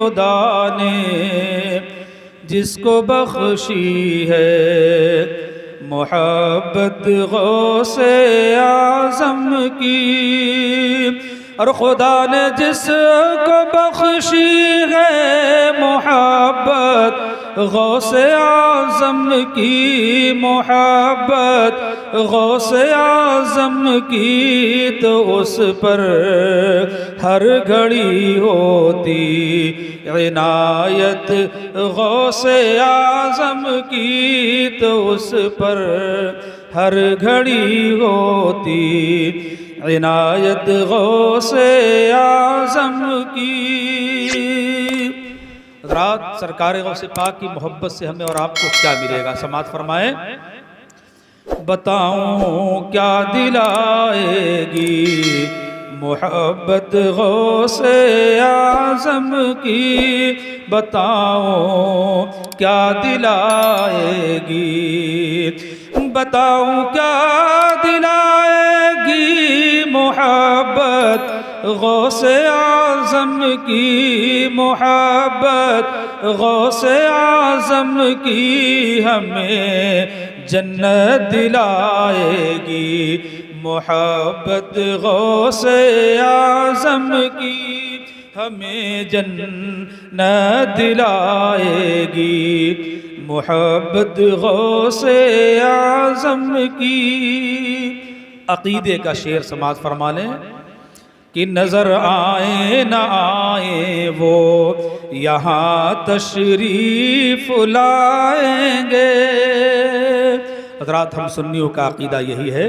खुदा ने जिसको बख्शी है मोहब्बत गौसे आज़म की, और खुदा ने जिसको बख्शी है मोहब्बत गौसे आज़म की, मोहब्बत गौसे आज़म की, तो उस पर हर घड़ी होती इनायत गौसे आज़म की, तो उस पर हर घड़ी होती इनायत गौसे आज़म की। हज़रात, सरकार गौसे पाक की मोहब्बत से हमें और आपको क्या मिलेगा? समाअत फरमाएं। बताऊं क्या दिलाएगी मोहब्बत गौसे आज़म की, बताऊं क्या दिलाएगी, बताऊं क्या दिलाएगी मोहब्बत गौसे आज़म की, मोहब्बत गौसे आज़म की, हमें जन्नत दिलाएगी मोहब्बत गौसे आज़म की, हमें जन्नत दिलाएगी मोहब्बत गौसे आज़म की। अक़ीदे का शेर समाअत फरमा लें कि नज़र आए न आए वो यहाँ तशरीफ़ लाएंगे। हज़रात, हम सुन्नियों का अक़ीदा यही है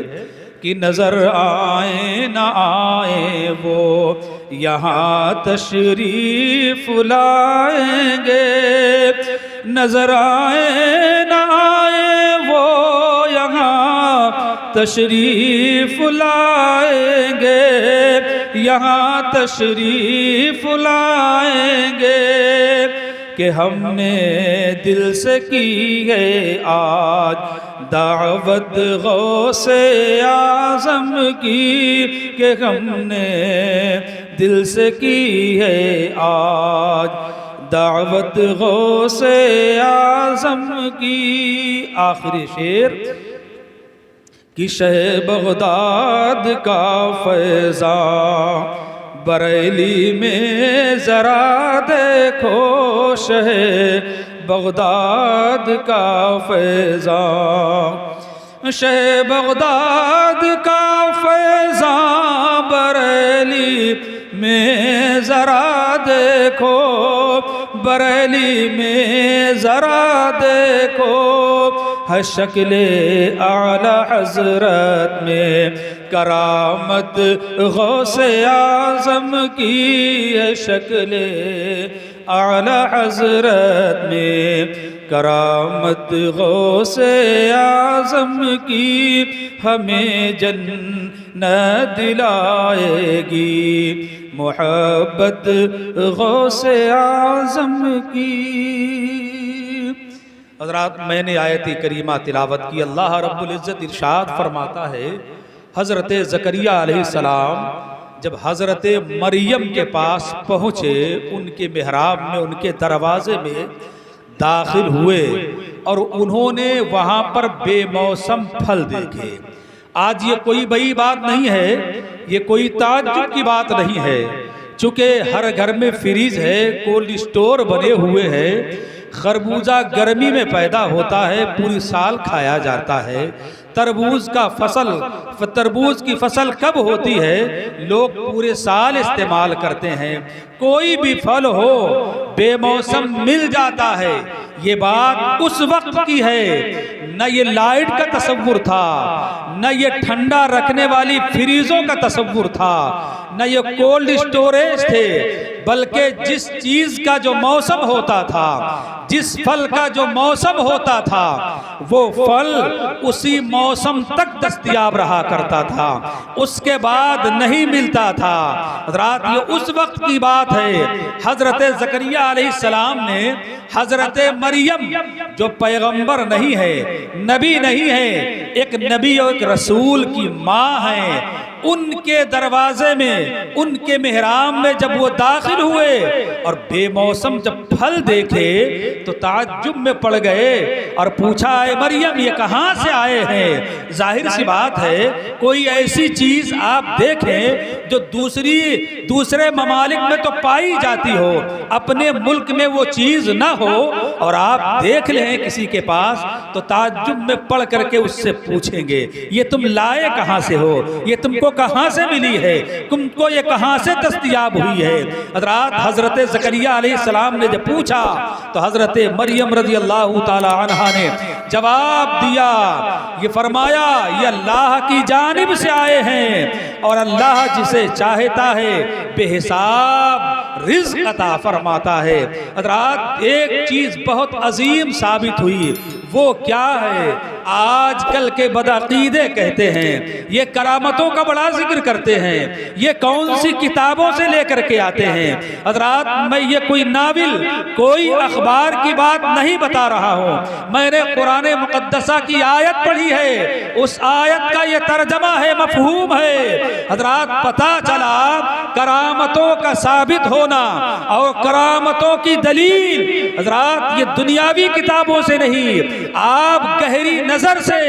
कि नज़र आए न आए वो यहाँ तशरीफ़ लाएंगे, नज़र आए न आए वो यहाँ तशरीफ़ लाएंगे, यहाँ तशरीफ़ लाएंगे, कि हमने दिल से की है आज दावत गौसे आज़म की, कि हमने दिल से की है आज दावत गौसे आज़म की। आखिरी शेर कि शह बगदाद का फैज़ान बरेली में ज़रा देखो, शह बगदाद का फैज़ान, शह बगदाद का फैज़ान बरेली में ज़रा देखो, बरेली में ज़रा देखो, है शक्ले आला हज़रत में करामत गौसे आज़म की, है शक्ले आला हज़रत में करामत गौसे आज़म की, हमें जन्नत दिलाएगी मोहब्बत गौसे आज़म की। हज़रात, मैंने आयत करीमा तिलावत की। अल्लाह रब्बुल इज़्ज़त इरशाद फरमाता है, हज़रत ज़करिया अलैहिस्सलाम जब हज़रत मरियम के पास पहुँचे, उनके मेहराब में, उनके दरवाज़े में दाखिल हुए और उन्होंने वहाँ पर बेमौसम फल देखे। आज ये कोई बड़ी बात नहीं है, ये कोई ताज्जुब की बात नहीं है, चूँकि हर घर में फ्रीज है, कोल्ड स्टोर बने हुए हैं, खरबूजा गर्मी में पैदा होता है, पूरी साल खाया जाता है। तरबूज का फसल, तरबूज की फसल कब होती है? लोग पूरे साल इस्तेमाल करते हैं। कोई भी फल हो बेमौसम मिल जाता है। ये बात उस वक्त की है, न ये लाइट का तसव्वुर था, न ये ठंडा रखने वाली फ्रीजों का तसव्वुर था, न ये कोल्ड स्टोरेज थे, बल्कि जिस चीज का जो मौसम होता था, जिस फल का जो मौसम होता था वो फल उसी मौसम तक दस्तयाब रहा करता था, उसके बाद नहीं मिलता था। हज़रात ये उस वक्त की बात है, हज़रत ज़करिया अलैहिस्सलाम ने हज़रत मरियम जो पैगंबर नहीं है, नबी नहीं है, एक नबी और एक रसूल की माँ है, उनके दरवाजे में, उनके मेहराब में जब वो दाखिल हुए और बेमौसम जब फल देखे तो ताज्जुब में पड़ गए और पूछा, ऐ मरियम ये कहाँ से आए हैं? जाहिर सी बात है कोई ऐसी चीज आप देखें जो दूसरे ममालिक में तो पाई जाती हो, अपने मुल्क में वो चीज ना हो और आप देख लें किसी के पास तो ताज्जुब में पड़ करके उससे पूछेंगे ये तुम लाए कहाँ से हो, ये तुमको कहाँ से मिली है, तुमको ये कहाँ से दस्तयाब हुई है। हजरत ज़करिया अलैहिस्सलाम ने जब पूछा तो हजरत मरियम रज़ी अल्लाह ताला अन्हा ने जवाब दिया, ये फरमाया ये अल्लाह की जानिब से आए हैं और अल्लाह जिसे चाहता है बेहिसाब रिज़्क़ अता फरमाता है। हज़रात एक चीज़ बहुत अजीम साबित हुई, वो क्या है? आजकल के बदअक़ीदे कहते हैं ये करामतों का बड़ा जिक्र करते हैं, ये कौन सी किताबों से लेकर के आते हैं। हज़रात मैं ये कोई नाविल, कोई अखबार की बात नहीं बता रहा हूँ, मैंने कुरान मुक़द्दसा की आयत पढ़ी है, उस आयत का ये तर्जमा है, मफ़हूम है। हज़रात पता चला करामतों का साबित होना और करामतों की दलील हज़रात ये दुनियावी किताबों से नहीं, आप गहरी नजर से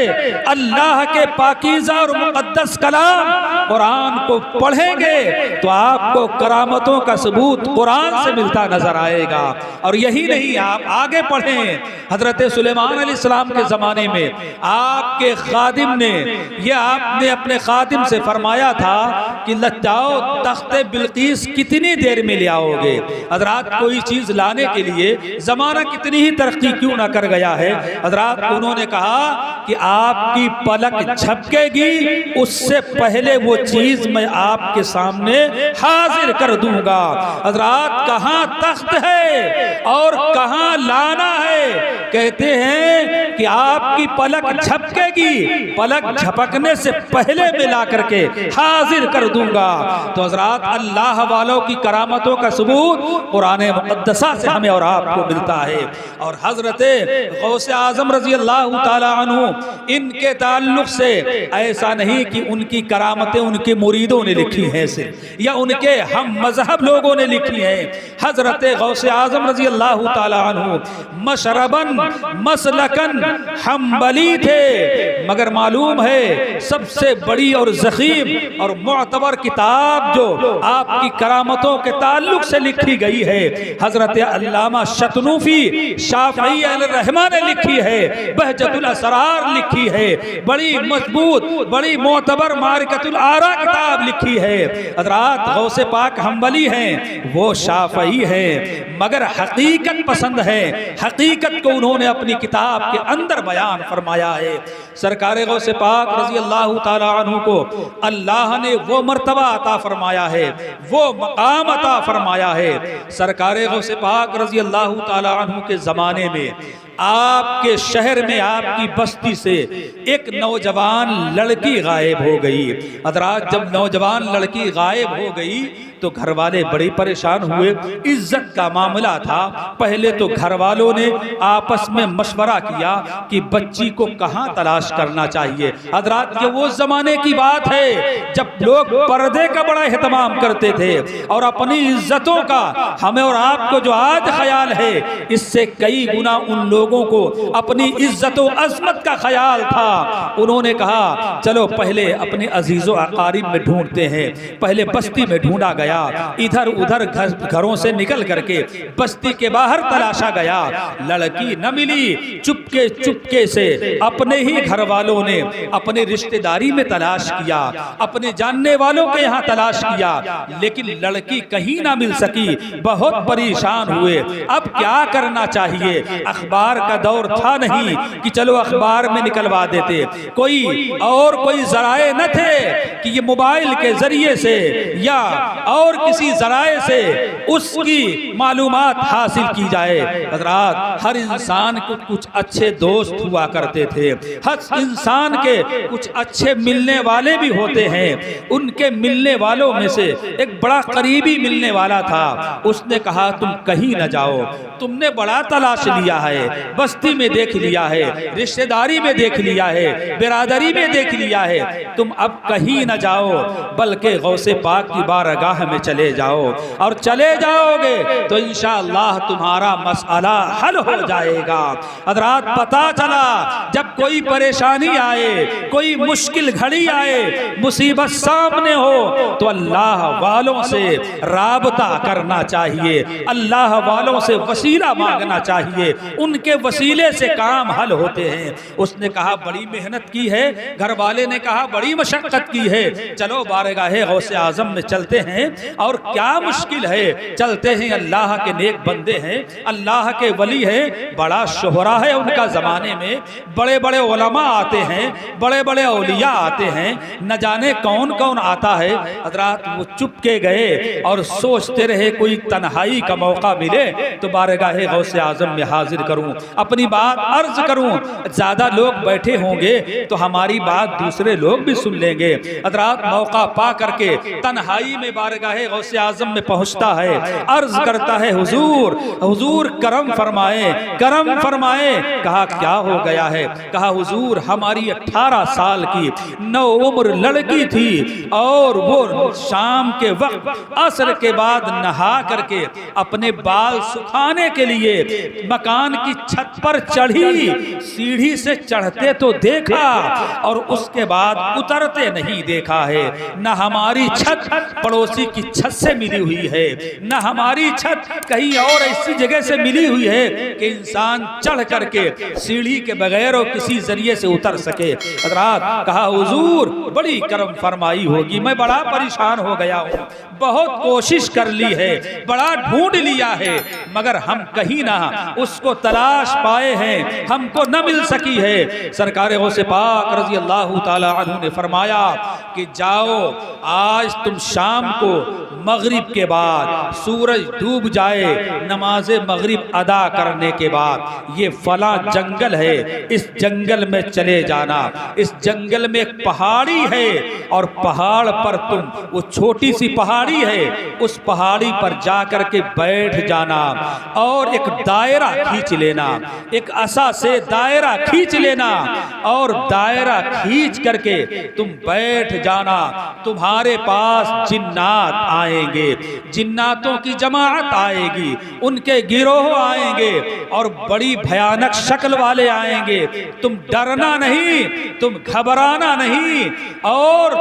अल्लाह के पाकीज़ा और मुक़द्दस कलाम कुरान को पढ़ेंगे तो आपको करामतों का सबूत कुरान से मिलता नजर आएगा। और यही नहीं, आप आगे पढ़ें, हजरत सुलेमान अलैहिस्सलाम के ज़माने में आपके खादिम ने, ये आपने अपने खादिम से फरमाया था कि लजाओ तख्ते बिल्कीस कितनी देर में ले आओगे। हजरात कोई चीज़ लाने के लिए ज़माना कितनी ही तरक्की क्यों ना कर गया है, हजरात उन्होंने कहा कि आपकी पलक झपकेगी उससे पहले वो चीज मैं आपके सामने हाजिर कर दूंगा। हजरात कहाँ तख्त है और कहाँ लाना है? कहते हैं कि आपकी पलक झपकेगी, पलक झपकने से पहले मिला करके हाजिर कर दूंगा। तो हजरात अल्लाह वालों की करामतों का सबूत कुरान मुक़द्दसा से हमें और आपको मिलता है। और हजरत गौसे आज़म रज़ी अल्लाह ताला अन्हु, इनके ताल्लुक से ऐसा नहीं कि उनकी करामतें उनके मुरीदों ने लिखी हैं सिर्फ, या उनके हम मजहब लोगों ने लिखी हैं। हजरत गौसे आज़म रज़ी अल्लाह ताला अन्हु मशरबन मसलकन हम्बली थे, मगर मालूम है सबसे बड़ी और ज़ख़ीम और मुअतबर किताब जो आपकी करामतों के ताल्लुक से लिखी गई है हजरत अल्लामा शतनूफी शाफ़ई अलैहिर्रहमा ने लिखी है, बहजतुल असरार लिखी है, बड़ी मजबूत बड़ी मोतबर मारिकतुल आरा किताब लिखी है। हज़रात गौसे पाक हम्बली हैं, वो शाफ़ई है मगर हकीकत पसंद है, हकीकत को उन्होंने अपनी किताब के अंदर बयान फरमाया है। सरकार गौसे पाक रज़ी अल्लाह ताला अन्हु को अल्लाह ने वो मर्तबा अता फरमाया है, वो मकाम अता फरमाया है। सरकार गौसे पाक रज़ी अल्लाह ताला अन्हु के ज़माने में आपके शहर में आपकी बस्ती से एक नौजवान लड़की गायब हो गई। हज़रात जब नौजवान लड़की गायब हो गई तो घर वाले बड़े परेशान हुए, इज्जत का मामला था। पहले तो घर वालों ने आपस में मशवरा किया कि बच्ची को कहाँ तलाश करना चाहिए। हज़रात ये वो ज़माने की बात है जब लोग पर्दे का बड़ा एहतमाम करते थे और अपनी इज्जतों का हमें और आपको जो आज ख्याल है इससे कई गुना उन लोगों को अपनी इज्जत और अज़मत का ख्याल था। उन्होंने कहा चलो पहले अपने अजीज़ो अकारिब में ढूंढते हैं। पहले बस्ती में ढूंढा गया, इधर उधर घरों से निकल करके बस्ती के बाहर तलाशा गया, लड़की न मिली। चुपके चुपके से अपने ही घर वालों ने अपने रिश्तेदारी में तलाश किया, अपने जानने वालों के यहाँ तलाश किया, लेकिन लड़की कहीं ना मिल सकी। बहुत परेशान हुए, अब क्या करना चाहिए। अखबार का दौर था नहीं कि चलो अखबार में निकलवा देते, कोई जराए न थे कि ये मोबाइल के जरिए से या और किसी जराए से उसकी मालूमात हासिल की जाए। हजरात, हर इंसान को कुछ अच्छे दोस्त हुआ करते थे, हर इंसान के कुछ अच्छे मिलने वाले भी होते हैं। उनके मिलने वालों में से एक बड़ा करीबी मिलने वाला था। उसने कहा तुम कहीं न जाओ, तुमने बड़ा तलाश लिया है, बस्ती में देख लिया है, रिश्तेदारी में देख लिया है, बिरादरी में देख लिया है, तुम अब कहीं न जाओ बल्कि गौसे पाक की बारगाह में चले जाओ। और चले जाओगे तो इंशाअल्लाह तुम्हारा मसला हल हो जाएगा। हज़रात, पता चला जब कोई परेशानी आए, कोई मुश्किल घड़ी आए, मुसीबत सामने हो तो अल्लाह वालों से राबता करना चाहिए, अल्लाह वालों से वसीला मांगना चाहिए, उनके वसीले से काम हल होते हैं। उसने कहा बड़ी मेहनत की है, घर वाले ने कहा बड़ी मशक्कत की है, चलो बारगाहे गौसे आजम में चलते हैं। और क्या मुश्किल है, चलते हैं, अल्लाह के नेक बंदे हैं, अल्लाह के वली हैं, बड़ा शोहरा है उनका ज़माने में, बड़े बड़े उलमा आते हैं, बड़े बड़े औलिया आते हैं, न जाने कौन कौन आता है। हज़रात, वो चुप के गए और सोचते रहे कोई तन्हाई का मौका मिले तो बारगाहे गौसे आजम में हाजिर करूं, अपनी बात अर्ज करूं। ज़्यादा लोग बैठे होंगे तो हमारी बात दूसरे लोग भी सुन लेंगे। हज़रात, मौका पा करके तन्हाई में बारगाहे गौसे आजम में पहुंचता है, अर्ज करता है हुजूर, हुजूर करम फरमाए, करम फरमाए। कहा क्या हो गया है? कहा हुजूर हमारी 18 साल की नौ उम्र लड़की थी और वो शाम के वक्त असर के बाद नहा करके अपने बाल सुखाने के लिए मकान की छत पर चढ़ी, सीढ़ी से चढ़ते तो देखा और उसके बाद उतरते नहीं देखा है। न हमारी छत पड़ोसी की छत से मिली हुई है, न हमारी छत कहीं और ऐसी जगह से मिली हुई है कि इंसान चढ़ करके सीढ़ी के बगैर और किसी जरिए से उतर सके। हज़रात, कहा हुजूर बड़ी करम फरमाई होगी, मैं बड़ा परेशान हो गया हूँ, बहुत कोशिश कर ली है, बड़ा ढूंढ लिया है, मगर हम कहीं ना उसको तलाश पाए हैं, हमको न मिल सकी है। सरकार गौसे पाक रज़ी अल्लाह ताला अन्हु ने फरमाया कि जाओ, आज तुम शाम को मगरिब के बाद सूरज डूब जाए, नमाज मगरिब अदा करने के बाद ये फला जंगल है, इस जंगल में चले जाना। इस जंगल में एक पहाड़ी है और पहाड़ पर तुम, वो छोटी सी पहाड़ी है, उस पहाड़ी पर जा करके बैठ जाना और एक दायरा खींच लेना, एक असा से दायरा खींच लेना और दायरा खींच करके तुम बैठ जाना। तुम्हारे पास जिन्नात आएंगे, जिन्नातों की जमात आएगी, उनके गिरोह आएंगे और बड़ी भयानक शक्ल वाले आएंगे। तुम डरना नहीं, तुम घबराना नहीं और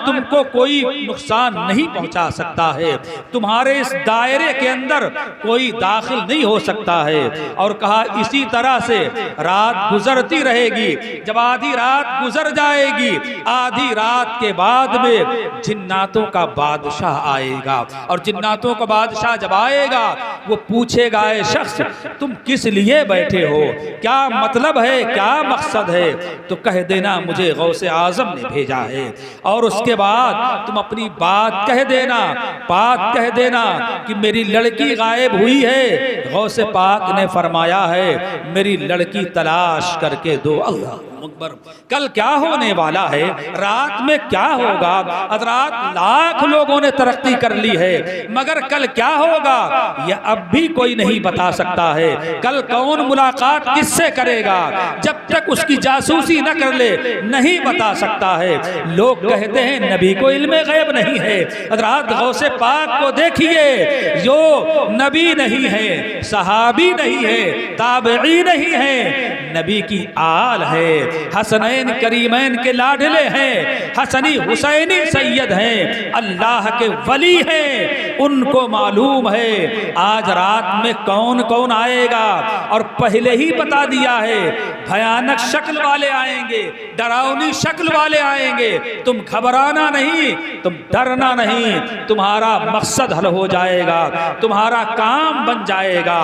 तुमको कोई नुकसान नहीं पहुंचा सकता है, तुम्हारे इस दायरे के अंदर कोई दाखिल नहीं हो सकता है। और कहा इसी तरह से रात गुजरती रहेगी, जब आधी रात गुजर जाएगी, आधी रात के बाद में जिन्नातों का बादशाह आएगा और जिन्नातों का बादशाह जब आएगा वो पूछेगा ए शख्स तुम किस लिए बैठे हो, क्या मतलब है, क्या मकसद है? तो कह देना मुझे गौसे आजम ने भेजा है। और उसके बाद तुम अपनी बात कह देना, बात कह देना कि मेरी लड़की गायब हुई है, गौसे पाक ने फरमाया है मेरी लड़की तलाश करके दो। अल्लाह अकबर। कल क्या होने वाला है, रात में क्या होगा? हज़रात, लाख लोगों ने तरक्की कर ली है मगर कल क्या होगा यह अब भी कोई नहीं बता सकता है। कल कौन मुलाकात किससे करेगा, जब तक उसकी जासूसी न कर ले नहीं बता सकता है। लोग कहते हैं नबी को इल्मे गैब नहीं है। हज़रात, गौसे पाक को देखिए, जो नबी नहीं है, सहाबी नहीं है, ताबई नहीं है, नबी की आल है, हसनैन करीमैन के लाडले हैं, हसनी हुसैनी सैयद हैं, अल्लाह के वली हैं, उनको मालूम है आज रात में कौन कौन आएगा। और पहले ही बता दिया है भयानक शक्ल वाले आएंगे, डरावनी शक्ल वाले आएंगे। तुम घबराना नहीं, तुम डरना नहीं, तुम्हारा मकसद हल हो जाएगा, तुम्हारा काम बन जाएगा।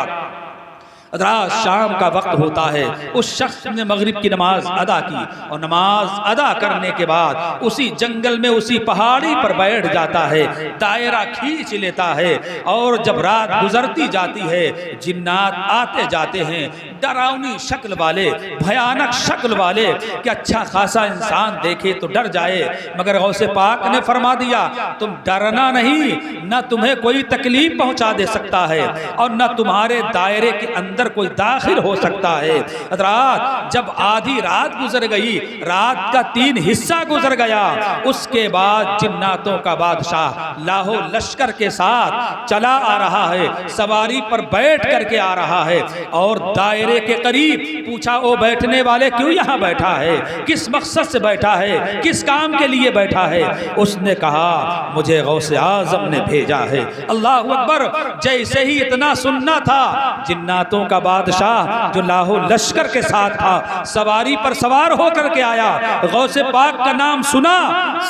रात शाम का वक्त होता है, उस शख्स ने मगरिब की नमाज अदा की और नमाज अदा करने के बाद उसी जंगल में उसी पहाड़ी पर बैठ जाता है, दायरा खींच लेता है और जब रात गुजरती जाती है जिन्नात आते जाते हैं डरावनी शक्ल वाले, भयानक शक्ल वाले कि अच्छा खासा इंसान देखे तो डर जाए, मगर गौसे पाक ने फरमा दिया तुम डरना नहीं, न तुम्हें कोई तकलीफ पहुंचा दे सकता है और न तुम्हारे दायरे के अंदर कोई दाखिल हो सकता है। रात जब आधी रात गुजर गई, रात का 3 हिस्सा गुजर गया, उसके बाद जिन्नातों का बादशाह लाहो लश्कर के साथ चला आ रहा है, सवारी पर बैठ करके आ रहा है और दायरे के करीब पूछा ओ बैठने वाले क्यों यहाँ बैठा है, किस मकसद से बैठा है, किस काम के लिए बैठा है। उसने कहा मुझे गौसे आजम ने भेजा है। अल्लाह अकबर। जैसे ही इतना सुनना था, जिन्नातों का बादशाह जो लाहो लश्कर के साथ था सवारी पर सवार होकर के आया, गौसे पाक का नाम सुना,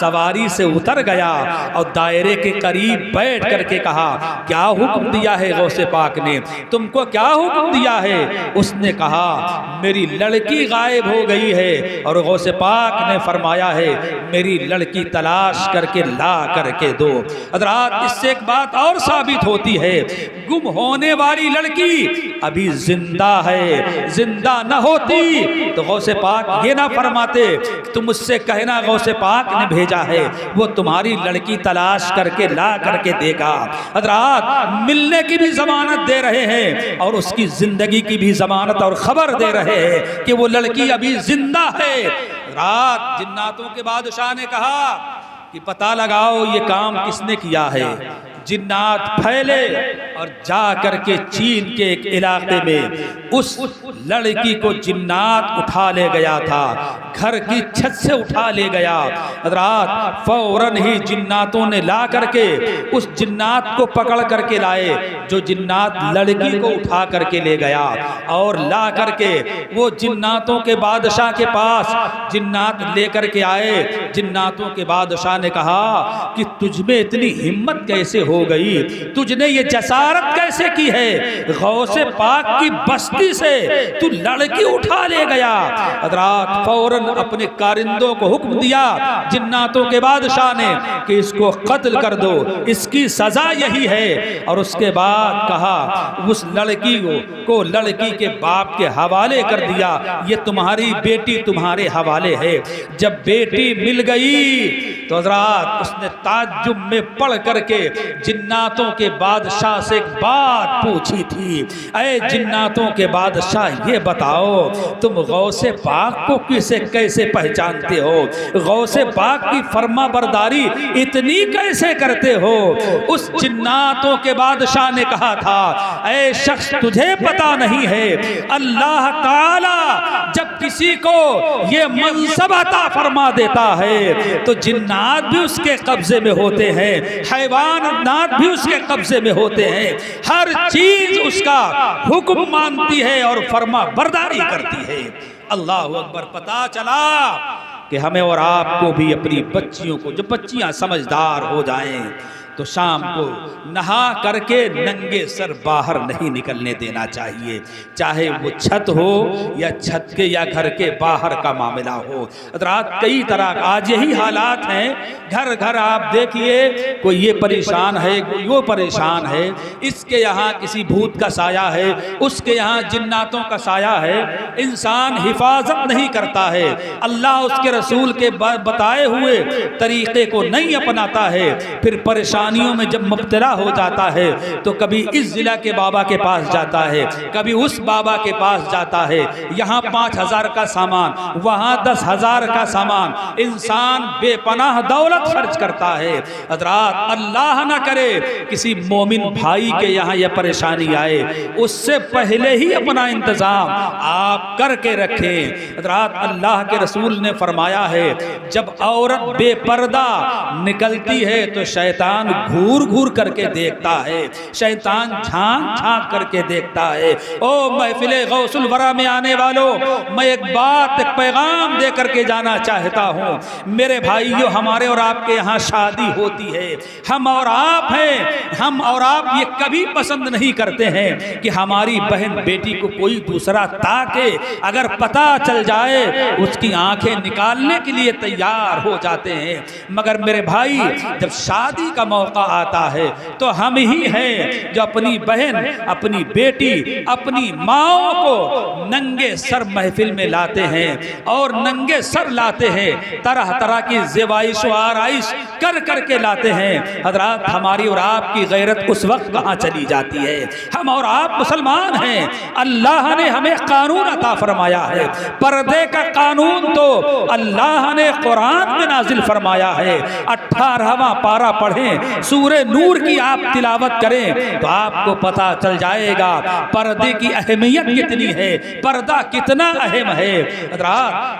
सवारी से उतर गया और दायरे के करीब बैठ करके कहा क्या हुक्म दिया है गौसे पाक ने, तुमको क्या हुक्म दिया है। उसने कहा मेरी लड़की गायब हो गई है और गौसे पाक ने फरमाया है मेरी लड़की तलाश करके ला करके दो। हज़रात इससे एक बात और साबित होती है, गुम होने वाली लड़की अभी जिंदा है, जिंदा न होती तो गौसे पाक ये ना फरमाते तुम मुझसे कहना गौसे पाक ने भेजा है, वो तुम्हारी लड़की तलाश करके ला करके देगा। हज़रात मिलने की भी जमानत दे रहे हैं और उसकी जिंदगी की भी जमानत और खबर दे रहे हैं कि वो लड़की अभी जिंदा है। रात जिन्नातों के बादशाह ने कहा कि पता लगाओ ये काम किसने किया है। जिन्नात फैले और जा करके चीन के एक इलाके में उस लड़की को जिन्नात उठा ले गया था, घर की छत से उठा ले गया। रात फौरन ही जिन्नातों ने ला करके उस जिन्नात को पकड़ करके लाए, जो जिन्नात लड़की को उठा करके ले गया और ला करके वो जिन्नातों के बादशाह के पास जिन्नात लेकर के आए। जिन्नातों के बादशाह ने कहा कि तुझमें इतनी हिम्मत कैसे हो गई, तुझने ये जसारत कैसे की है, गौसे पाक की बस्ती से तू लड़की उठा ले गया। हज़रात फौरन अपने कारिंदों को हुक्म दिया जिन्नातों के बादशाह ने कि इसको कत्ल कर दो, इसकी सजा यही है। और उसके बाद कहा उस लड़की को लड़की के बाप के हवाले कर दिया, ये तुम्हारी बेटी तुम्हारे हवाले है। जब बेटी मिल गई तो हज़रात उसने ताज्जुब में पढ़ करके जिन्नातों के बादशाह से एक बात पूछी थी, ऐ जिन्नातों के बादशाह ये बताओ तुम गौसे पाक को किसे कैसे पहचानते हो, गौसे पाक की फर्मा बरदारी इतनी कैसे करते हो। उस जिन्नातों के बादशाह ने कहा था ऐ शख्स तुझे पता नहीं है, अल्लाह ताला जब किसी को ये मनसब अता फरमा देता है तो जिन्नात भी उसके कब्जे में होते हैं, हैवानात भी उसके कब्जे में होते हैं, हर चीज उसका हुक्म मानती है और फर्मा बरदारी करती है। अल्लाह अकबर। पता चला कि हमें और आपको भी अपनी बच्चियों को, जो बच्चियां समझदार हो जाएं तो शाम को नहा करके नंगे सर बाहर नहीं निकलने देना चाहिए, चाहे वो छत हो या छत के या घर के बाहर का मामला हो। रात कई तरह आज यही हालात हैं, घर घर आप देखिए कोई ये परेशान है, कोई वो परेशान है, इसके यहाँ किसी भूत का साया है, उसके यहाँ जिन्नातों का साया है। इंसान हिफाजत नहीं करता है, अल्लाह उसके रसूल के बताए हुए तरीके को नहीं अपनाता है, फिर परेशान में जब मुब्तला हो जाता है तो कभी इस जिला के बाबा के पास जाता है, कभी उस बाबा के पास जाता है, यहाँ 5,000 का सामान, वहाँ 10,000 का सामान, इंसान बेपनाह दौलत खर्च करता है। हज़रात अल्लाह ना करे किसी मोमिन भाई के यहाँ यह परेशानी आए, उससे पहले ही अपना इंतजाम आप करके रखें। हज़रात अल्लाह के रसूल ने फरमाया है जब औरत बेपर्दा निकलती है तो शैतान घूर घूर करके देखता है, शैतान झांक झांक करके देखता है। ओ महफिले गौसुल वरा में आने वालों, मैं एक बात, एक पैगाम दे करके जाना चाहता हूँ। मेरे भाइयों, हमारे और आपके यहाँ शादी होती है, हम और आप हैं, हम और आप ये कभी पसंद नहीं करते हैं कि हमारी बहन बेटी को कोई दूसरा ताके। अगर पता चल जाए उसकी आंखें निकालने के लिए तैयार हो जाते हैं। मगर मेरे भाई, जब शादी का मौका आता है तो हम ही हैं जो अपनी बहन, अपनी बेटी, अपनी माओ को नंगे सर महफिल में लाते हैं और नंगे सर लाते हैं, तरह तरह की ज़ेबाइश व आराइश कर करके लाते हैं। हज़रात, हमारी और आपकी गैरत उस वक्त कहाँ चली जाती है? हम और आप मुसलमान हैं, अल्लाह ने हमें कानून अता फरमाया है। पर्दे का कानून तो अल्लाह ने कुरान में नाजिल फरमाया है। 18वां पारा पढ़ें, सूरे नूर की आप तिलावत करें तो आपको पता चल जाएगा पर्दे की अहमियत कितनी है, पर्दा कितना अहम है।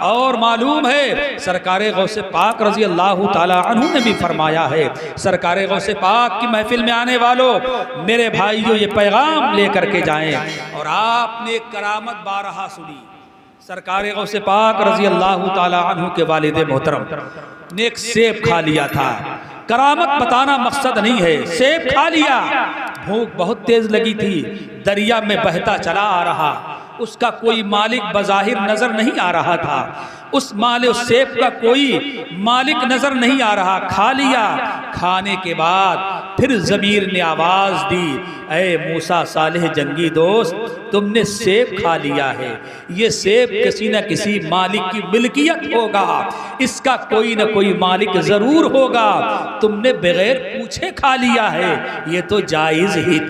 और मालूम है, सरकारे गौसे पाक रजी अल्लाह ताला अन्हु ने भी फरमाया है, सरकारे गौसे पाक की महफिल में आने वालों, मेरे भाइयों, ये पैगाम लेकर के जाएं। और आपने करामत बारहा सुनी, सरकारे गौसे पाक रजी अल्लाह ताला अन्हु के वालिद मोहतरम ने एक सेब खा लिया था। करामत बताना मकसद नहीं है, सेब खा लिया, भूख बहुत तेज लगी थी, दरिया में बहता चला आ रहा, उसका कोई मालिक बज़ाहिर नजर नहीं आ रहा था, उस सेब का कोई मालिक नजर नहीं आ रहा। खा लिया, खाने के बाद फिर ज़मीर ने आवाज दी, ऐ मूसा सालेह जंगी दोस्त, तुमने सेब खा लिया है, ये सेब किसी न किसी मालिक की मिल्कियत होगा, इसका कोई न कोई मालिक जरूर होगा, तुमने बगैर पूछे खा लिया है, ये तो जायज ही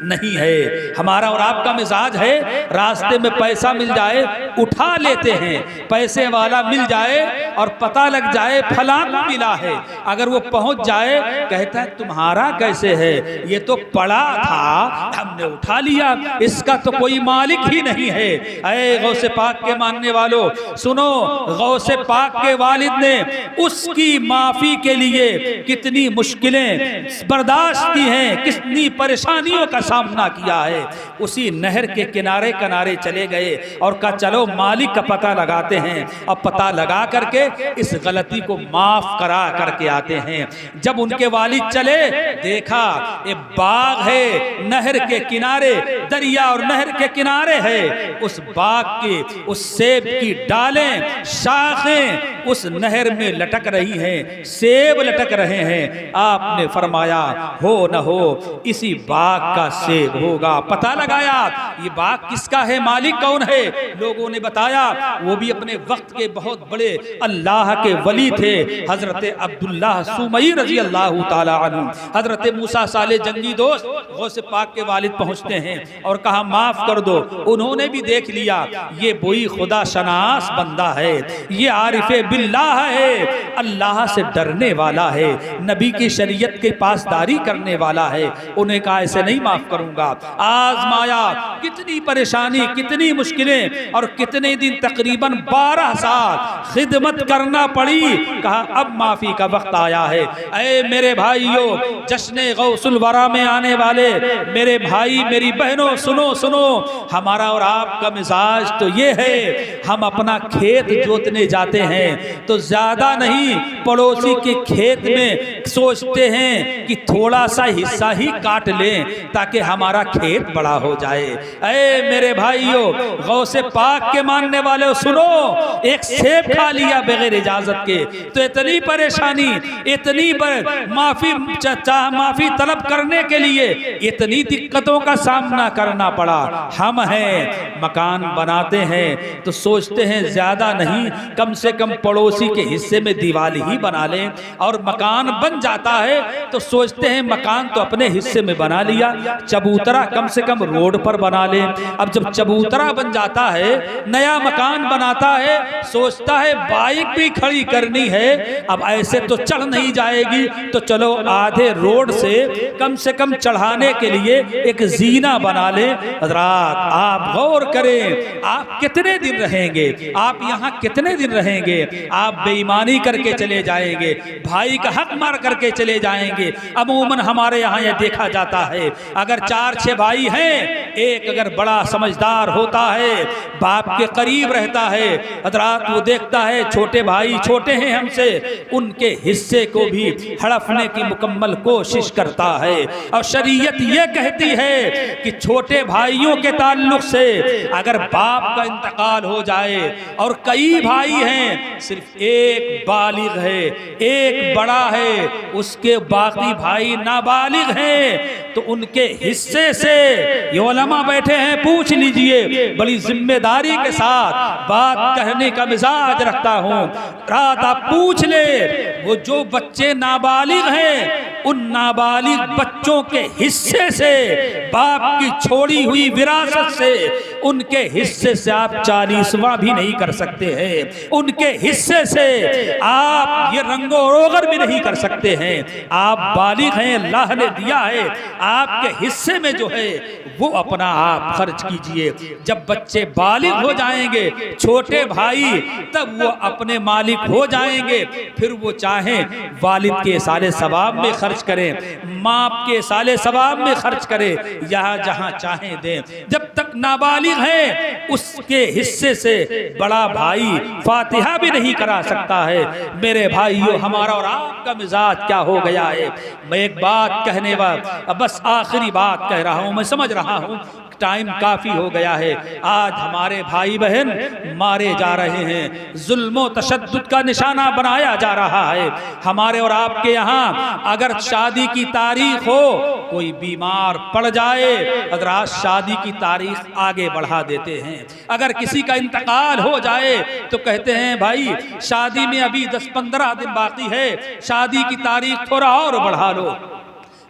नहीं है। हमारा और आपका मिजाज है, रास्ते में पैसा मिल जाए उठा लेते हैं, पैसे वाला मिल जाए और पता लग जाए फलां को मिला है, अगर वो पहुंच जाए कहता है तुम्हारा कैसे है, ये तो पड़ा था हमने उठा लिया, इसका तो कोई मालिक ही नहीं है। ऐ गौसे पाक के मानने वालों सुनो, गौसे पाक के वालिद ने उसकी माफी के लिए कितनी मुश्किलें बर्दाश्त की हैं, कितनी परेशानियों का सामना किया है। उसी नहर के किनारे किनारे चले गए और कहा चलो मालिक का पता लगाते हैं, और पता लगा करके इस गलती को माफ करा करके आते हैं। जब उनके वालिद चले, देखा ये बाग है नहर के किनारे, दरिया और नहर के किनारे है, उस बाग की उस सेब की डालें शाखें उस नहर में लटक रही हैं, सेब लटक रहे हैं। आपने फरमाया हो न हो इसी बाग का सेब होगा। पता लगाया ये बाग किसका है, मालिक कौन है, लोगों ने बताया वो भी अपने वक्त के बहुत बड़े अल्लाह के वली थे, हजरत अब्दुल्ला सुमई रजी अल्लाह ताला अन्हु। हजरत मूसा साले जंगी दोस्त गौसे पाक के वालिद पहुंचते हैं और कहा माफ कर दो। उन्होंने भी देख लिया ये बोई खुदा शनास बंदा है, ये आरिफे बिल्लाह है, अल्लाह से डरने वाला है, नबी की शरीयत के पासदारी करने वाला है। उन्हें कहा ऐसे नहीं माफ करूंगा। आजमाया, कितनी परेशानी, कितनी मुश्किलें और कितने दिन, तकरीबन 12 साल खिदमत करना पड़ी। कहा अब माफी का वक्त आया है। ऐ मेरे भाइयों, जश्न गौसुल वरा में आने वाले मेरे भाई मेरी बहनों, सुनो सुनो, हमारा और आपका मिजाज तो ये है, हम अपना खेत जोतने जाते हैं तो ज्यादा नहीं, पड़ोसी के खेत में सोचते हैं कि थोड़ा सा हिस्सा ही काट लें ताकि हमारा खेत बड़ा हो जाए। ऐ मेरे भाइयों, गौसे पाक के मानने वाले सुनो, एक सेब खा लिया बगैर इजाजत के तो इतनी परेशानी, इतनी माफी तलब करने के लिए इतनी दिक्कतों का सामना करना पड़ा। हम हैं, मकान बनाते हैं तो सोचते हैं ज्यादा नहीं, कम से कम पड़ोसी के हिस्से में दीवार ही बना लें, और मकान बन जाता है तो सोचते हैं मकान तो अपने हिस्से में बना लिया, चबूतरा कम से कम रोड पर बना लें। अब जब चबूतरा बन जाता है नया मकान बनाता है, सोचता है बाइक भी खड़ी करनी है, अब ऐसे तो चढ़ नहीं जाएगी, तो चलो आधे रोड से कम चढ़ाने के लिए एक जीना बना ले। हज़रात आप गौर करें, आप कितने दिन रहेंगे, आप यहाँ कितने दिन रहेंगे? आप बेईमानी करके चले जाएंगे, भाई का हक मार करके चले जाएंगे। अमूमन हमारे यहाँ यह देखा जाता है, अगर 4-6 भाई हैं, एक अगर बड़ा समझदार होता है, बाप के करीब रहता है, हज़रात वो देखता है छोटे भाई छोटे हैं हमसे, उनके हिस्से को भी हड़पने की मुकम्मल कोशिश करता है। और शरीयत ये कहती है कि छोटे भाइयों के ताल्लुक से अगर बाप का इंतकाल हो जाए और कई भाई हैं, सिर्फ एक बालिग है, एक बड़ा है, उसके बाकी भाई नाबालिग हैं, तो उनके हिस्से से ये उलमा बैठे हैं, पूछ लीजिए, बड़ी जिम्मेदारी के साथ बात कहने का मिजाज रखता हूँ। रात आप पूछ ले, वो जो बच्चे नाबालिग हैं, उन नाबालिग बच्चों के हिस्से से, बाप की छोड़ी हुई विरासत से, उनके हिस्से से आप 40वां भी नहीं कर सकते हैं, उनके हिस्से से आप ये रंगो रोगर भी नहीं कर सकते हैं। आप बालिग हैं, अल्लाह ने दिया है, आपके हिस्से में जो है वो अपना आप खर्च कीजिए। जब बच्चे बालिग हो जाएंगे, छोटे भाई, तब वो अपने मालिक हो जाएंगे, फिर वो चाहें वालिद के साले सवाब में खर्च करें, माँ के साले सवाब में खर्च करें, यहाँ जहाँ चाहें दें। जब तक नाबालिग है, उसके हिस्से से बड़ा भाई फातिहा भी नहीं करा सकता है। मेरे भाइयों, हमारा और आपका मिजाज क्या हो गया है? मैं एक बात कहने वाला, बस आखिरी बात कह रहा हूँ, मैं समझ रहा हूँ टाइम काफी हो गया है। आज हमारे भाई बहन मारे जा रहे हैं, जुल्म तशद्दुद का निशाना बनाया जा रहा है। हमारे और आपके यहाँ अगर शादी की तारीख हो, कोई बीमार पड़ जाए, अगर आज शादी की तारीख आगे बढ़ा देते हैं। अगर किसी का इंतकाल हो जाए तो कहते हैं भाई शादी में अभी 10-15 दिन बाकी है, शादी की तारीख थोड़ा और बढ़ा लो।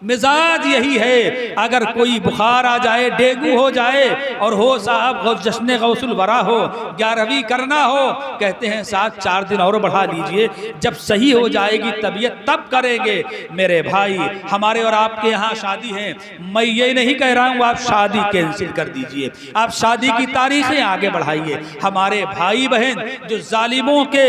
मिजाज यही है, अगर कोई बुखार आ जाए, डेंगू हो जाए और हो साहब जश्न गौसुल वरा हो, 11वीं करना हो, कहते हैं साथ 4 दिन और बढ़ा लीजिए, जब सही हो जाएगी तबीयत तब करेंगे। मेरे भाई, हमारे और आपके यहाँ शादी है, मैं ये नहीं कह रहा हूँ आप शादी कैंसिल कर दीजिए, आप शादी की तारीखें आगे बढ़ाइए। हमारे भाई बहन जो जालिमों के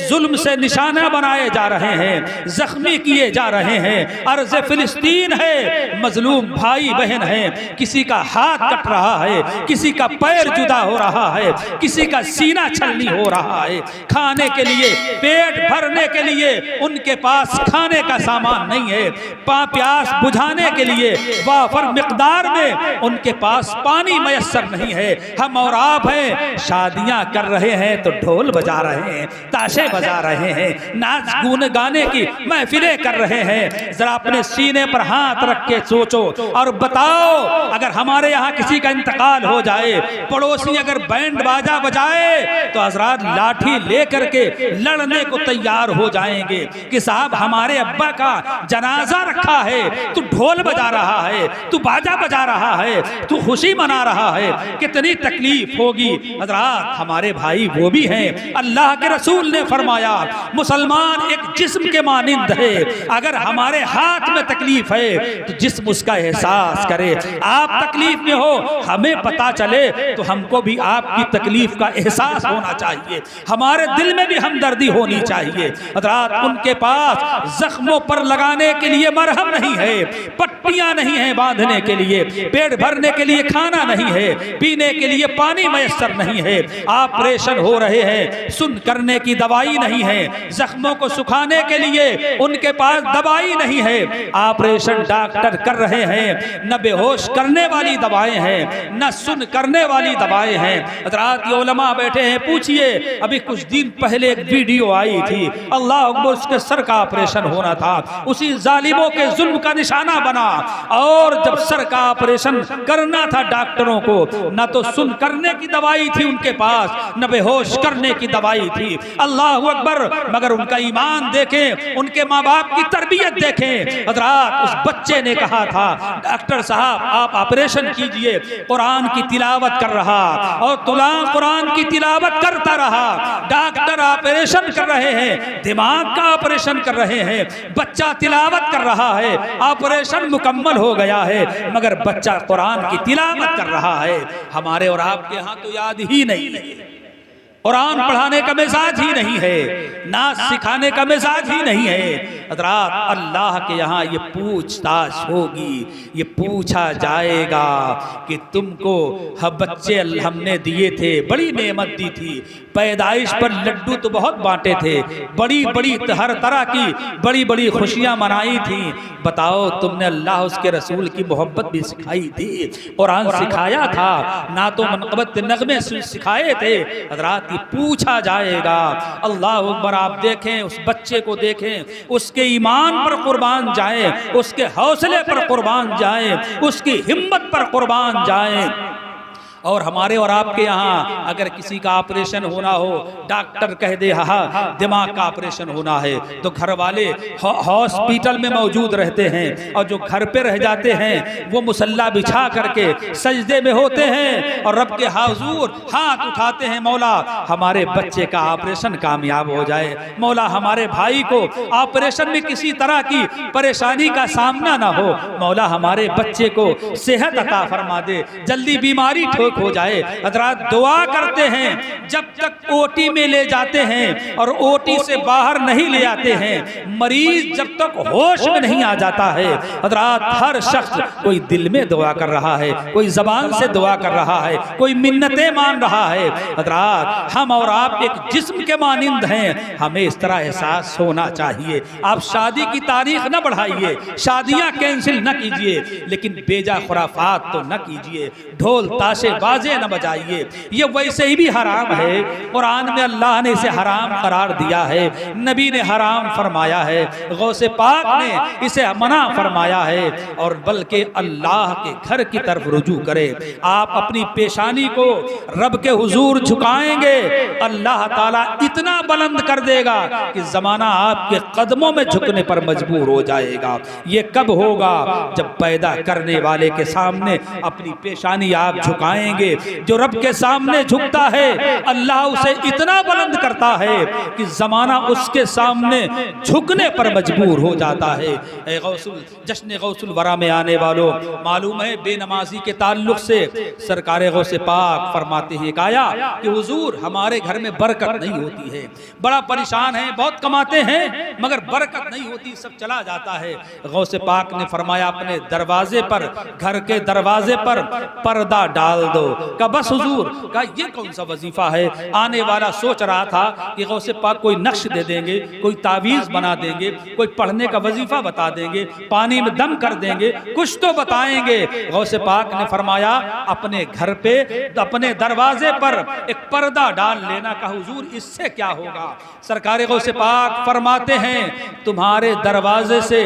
जुल्म से निशाना बनाए जा रहे हैं, जख्मी किए जा रहे हैं, अर्ज़ फिलिस्तीन है, मजलूम भाई बहन है, किसी का हाथ कट रहा है, किसी का पैर जुदा हो रहा है, किसी का सीना छलनी हो रहा है, खाने के लिए, पेट भरने के लिए उनके पास खाने का सामान नहीं है, प्यास बुझाने के लिए वाफर मिकदार में उनके पास पानी मयस्सर नहीं है। हम और आप हैं, शादियां कर रहे हैं तो ढोल बजा रहे हैं, ताशे बजा रहे हैं, नाच गुन गाने की महफिलें कर रहे हैं। जरा अपने सीने पर हाथ रख के सोचो और बताओ, अगर हमारे यहाँ किसी का इंतकाल हो जाए, पड़ोसी अगर बैंड बाजा बजाए तो हज़रात लाठी लेकर के लड़ने को तैयार हो जाएंगे कि साहब हमारे अब्बा का जनाजा रखा है, तू ढोल बजा रहा है, तू बाजा बजा रहा है, तू खुशी मना रहा है, कितनी तकलीफ होगी। हज़रात हमारे भाई वो भी हैं, अल्लाह के रसूल ने फरमाया मुसलमान एक जिस्म के मानिंद है, अगर हमारे हाथ में तकलीफ है तो जिस्म उसका एहसास करे। आप तकलीफ में हो, हमें पता चले तो हमको भी आपकी तकलीफ का एहसास होना चाहिए, हमारे दिल में भी हमदर्दी होनी चाहिए। हज़रात उनके पास जख्मों पर लगाने के लिए मरहम नहीं है, पट्टियां नहीं है बांधने के लिए, पेट भरने के लिए खाना नहीं है, पीने के लिए पानी मयस्सर नहीं है, ऑपरेशन हो रहे हैं, सुन करने की दवाई नहीं है, जख्मों को सुखाने के लिए उनके पास दवाई नहीं है, ऑपरेशन डॉक्टर कर रहे हैं, न बेहोश करने वाली दवाएं हैं, न सुन करने वाली दवाएं हैं। हज़रात ये उलमा बैठे हैं, पूछिए, अभी कुछ दिन पहले एक वीडियो आई थी, अल्लाह अकबर, उसके सर का ऑपरेशन होना था, उसी जालिमों के जुल्म का निशाना बना, और जब सर का ऑपरेशन करना था डॉक्टरों को, न तो सुन करने की दवाई थी उनके पास, न बेहोश करने की दवाई थी। अल्लाह अकबर। मगर उनका ईमान देखें, उनके माँ बाप की तरबियत देखें। हज़रात उस बच्चे ने कहा था, डॉक्टर साहब आप ऑपरेशन कीजिए। कुरान की तिलावत कर रहा और कुरान की तिलावत करता रहा। डॉक्टर ऑपरेशन कर रहे हैं, दिमाग का ऑपरेशन कर रहे हैं, बच्चा तिलावत कर रहा है, ऑपरेशन मुकम्मल हो गया है, मगर बच्चा कुरान की तिलावत कर रहा है। हमारे और आपके यहाँ तो याद ही नहीं है, कुरान पढ़ाने का मिजाज ही नहीं है, नाच सिखाने का मिजाज ही नहीं है। हज़रात अल्लाह के यहाँ ये पूछताछ होगी, ये पूछा जाएगा कि तुमको बच्चे हमने दिए थे, बड़ी नेमत दी थी, पैदाइश पर लड्डू तो बहुत बांटे थे, बड़ी बड़ी हर तरह की बड़ी बड़ी खुशियाँ मनाई थी, बताओ तुमने अल्लाह उसके रसूल की मोहब्बत भी सिखाई थी, कुरान सिखाया था, ना तो मनक़बत नग़मे सिखाए थे। हज़रात पूछा जाएगा। अल्लाह अकबर। आप देखें उस बच्चे को, देखें उसके ईमान पर कुर्बान जाए, उसके हौसले पर कुर्बान जाए, उसकी हिम्मत पर कुर्बान जाए। और हमारे और आपके यहाँ अगर किसी का ऑपरेशन होना हो, डॉक्टर कह दे हाँ दिमाग का ऑपरेशन होना है, तो घर वाले हॉस्पिटल में मौजूद रहते हैं, और जो घर पे रह जाते हैं वो मुसल्ला बिछा करके सजदे में होते हैं और रब के हुजूर हाथ उठाते हैं, मौला हमारे बच्चे का ऑपरेशन कामयाब हो जाए, मौला हमारे भाई को ऑपरेशन में किसी तरह की परेशानी का सामना ना हो, मौला हमारे बच्चे को सेहत अता फरमा दे, जल्दी बीमारी ठोक हो जाए। हज़रात दुआ करते हैं, जब तक ओटी में ले जाते हैं और ओटी से बाहर नहीं ले आते हैं, मरीज जब तक होश में नहीं आ जाता है, हज़रात हर शख्स कोई दिल में दुआ कर रहा है, कोई ज़बान से दुआ कर रहा है, कोई मिन्नतें मान रहा है। हज़रात हम और आप एक जिस्म के मानिंद हैं, हमें इस तरह एहसास होना चाहिए। आप शादी की तारीख न बढ़ाइए, शादियां कैंसिल न कीजिए, लेकिन बेजा खुराफात तो न कीजिए, ढोल ताशे बाजे न बजाइए, ये वैसे ही भी हराम है। कुरान में अल्लाह ने इसे हराम करार दिया है, नबी ने हराम फरमाया है, गौसे पाक ने इसे मना फरमाया है, और बल्कि अल्लाह के घर की तरफ रुजू करें। आप अपनी पेशानी को रब के हुजूर झुकाएंगे, अल्लाह ताला इतना बुलंद कर देगा कि जमाना आपके कदमों में झुकने पर मजबूर हो जाएगा। ये कब होगा? जब पैदा करने वाले के सामने अपनी पेशानी आप झुकाएंगे। जो रब के सामने झुकता है, अल्लाह उसे इतना बुलंद करता है कि जमाना उसके सामने झुकने पर मजबूर हो जाता है। जश्न गौसुल वरा में आने वालों, मालूम है बेनमाजी के ताल्लुक से सरकार गौसे पाक फरमाते हैं, कहा कि हुजूर हमारे घर में बरकत नहीं होती है, बड़ा परेशान है, बहुत कमाते हैं मगर बरकत नहीं होती, सब चला जाता है। गौसे पाक ने फरमाया अपने दरवाजे पर, घर के दरवाजे पर पर्दा डाल दो। का बस हुजूर का ये कौन सा वजीफा है? आने वाला सोच रहा था कि गौसे पाक कोई नक्श दे देंगे, कोई तावीज़ बना देंगे, कोई पढ़ने का वजीफा बता देंगे, पानी में दम कर देंगे, कुछ तो बताएंगे। गौसे पाक ने फरमाया अपने घर पे अपने दरवाजे पर एक पर्दा डाल लेना। का हुजूर इससे क्या होगा? सरकार गौसे पाक फरमाते हैं तुम्हारे दरवाजे से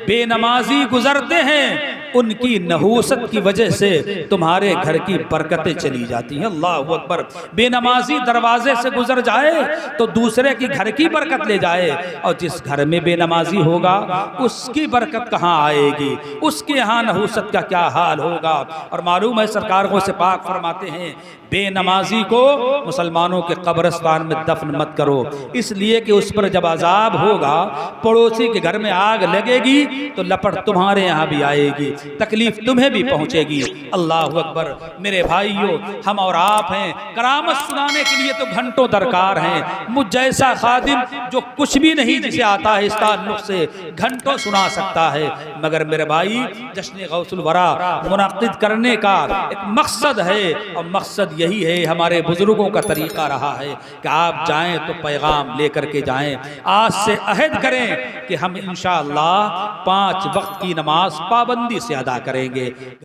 बेनमाजी गुजरते हैं, उनकी नहूसत की वजह से तुम्हारे घर की बरकतें चली जाती हैं। अल्लाह अकबर। बेनमाजी दरवाजे से गुजर जाए तो दूसरे की घर की बरकत ले जाए, और जिस घर में बेनमाजी होगा उसकी बरकत कहाँ आएगी? उसके यहाँ नहूसत का क्या हाल होगा? और मालूम है सरकार को से पाक फरमाते हैं बेनमाजी को मुसलमानों के कब्रिस्तान में दफन मत करो, इसलिए कि उस पर जब अजाब होगा, पड़ोसी के घर में आग लगेगी तो लपट तुम्हारे यहाँ भी आएगी, तकलीफ तुम्हें भी पहुँचेगी। अल्लाह अकबर। मेरे भाइयों, हम और आप हैं, करामत सुनाने के लिए तो घंटों दरकार हैं। मुझ जैसा खादिम जो कुछ भी नहीं जिसे आता है इस ताल्लुक से घंटों सुना सकता है, मगर मेरे भाई जश्न गौसुल वरा मुनक़्क़िद करने का एक मकसद है, और मकसद यही है, हमारे बुजुर्गों का तरीका रहा है कि आप जाएं तो पैगाम लेकर के जाएं। आज से अहद करें कि हम इंशाअल्लाह 5 वक्त की नमाज पाबंदी से अदा करेंगे।